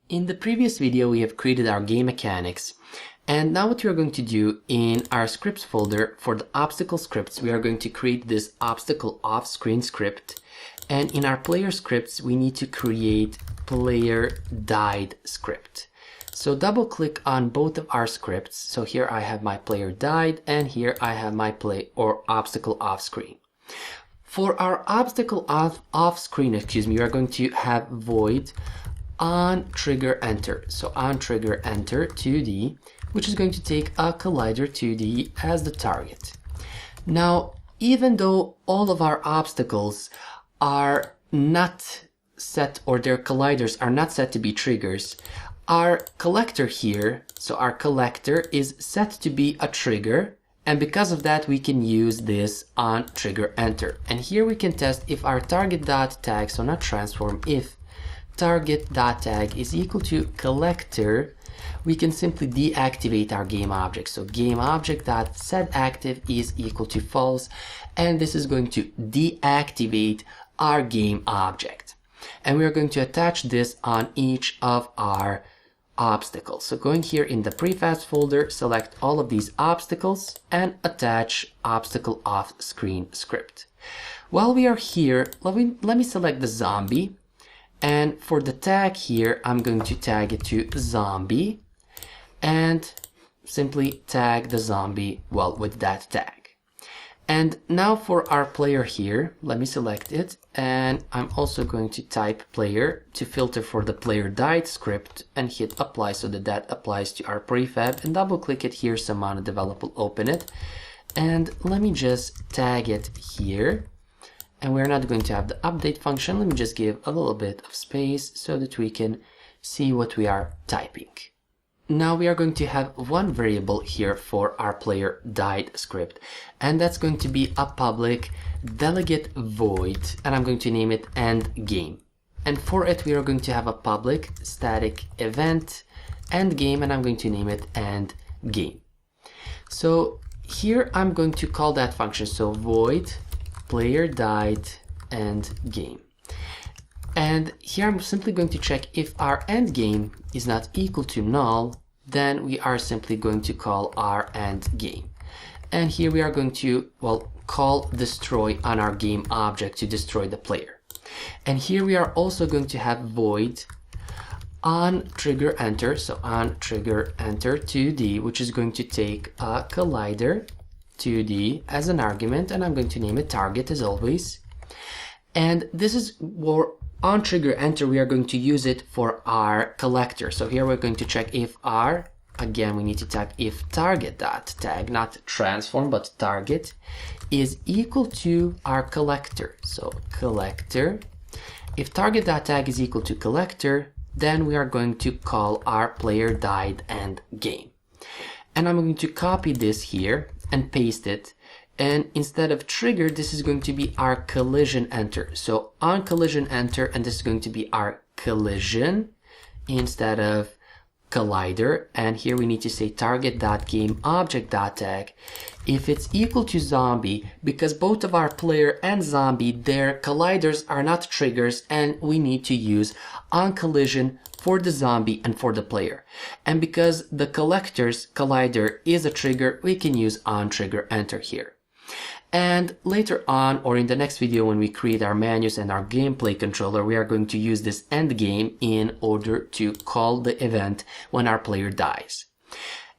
In the previous video, we have created our game mechanics. And now what we are going to do in our scripts folder for the obstacle scripts, we are going to create this obstacle off-screen script. And in our player scripts, we need to create player died script. So double click on both of our scripts. So here I have my player died and here I have my obstacle off screen. For our obstacle off screen, we are going to have void on trigger enter. So on trigger enter 2D, which is going to take a collider 2D as the target. Now, even though all of our obstacles are not set, or their colliders are not set to be triggers, our collector here, so our collector is set to be a trigger, and because of that we can use this on trigger enter. And here we can test if our target.tag, so not transform, if target.tag is equal to collector, we can simply deactivate our game object. So game object.setActive is equal to false, and this is going to deactivate our game object. And we are going to attach this on each of our obstacles. So going here in the prefabs folder, select all of these obstacles and attach obstacle off screen script. While we are here, let me select the zombie. And for the tag here, I'm going to tag it to zombie and simply tag the zombie, well, with that tag. And now for our player here, let me select it. And I'm also going to type player to filter for the player died script and hit apply so that applies to our prefab, and double click it here. Samana Develop will open it. And let me just tag it here. And we're not going to have the update function. Let me just give a little bit of space so that we can see what we are typing. Now we are going to have one variable here for our player died script, and that's going to be a public delegate void, and I'm going to name it end game. And for it, we are going to have a public static event end game, and I'm going to name it end game. So here I'm going to call that function, so void player died end game. And here I'm simply going to check if our end game is not equal to null, then we are simply going to call our end game. And here we are going to, well, call destroy on our game object to destroy the player. And here we are also going to have void on trigger enter, so on trigger enter 2D, which is going to take a collider 2D as an argument, and I'm going to name it target as always. And this is where on trigger enter we are going to use it for our collector. So here we're going to check if our, again we need to type if target.tag, not transform but target, is equal to our collector. So collector, if target.tag is equal to collector, then we are going to call our player died end game. And I'm going to copy this here and paste it. And instead of trigger, this is going to be our collision enter. So on collision enter, and this is going to be our collision instead of collider. And here we need to say target.gameObject.tag if it's equal to zombie, because both of our player and zombie, their colliders are not triggers, and we need to use on collision for the zombie and for the player. And because the collector's collider is a trigger, we can use on trigger enter here. And later on, or in the next video when we create our menus and our gameplay controller, we are going to use this end game in order to call the event when our player dies.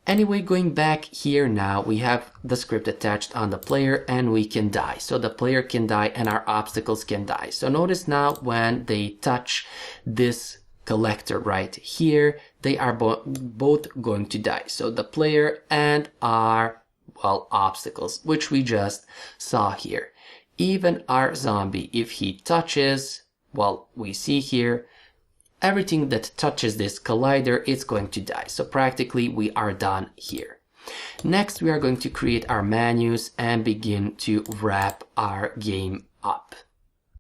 Anyway, going back here now, we have the script attached on the player and we can die. So the player can die and our obstacles can die. So notice now when they touch this collector right here, they are both going to die. So the player and our, well, obstacles, which we just saw here. Even our zombie, if he touches, well, we see here, everything that touches this collider is going to die. So practically we are done here. Next, we are going to create our menus and begin to wrap our game up.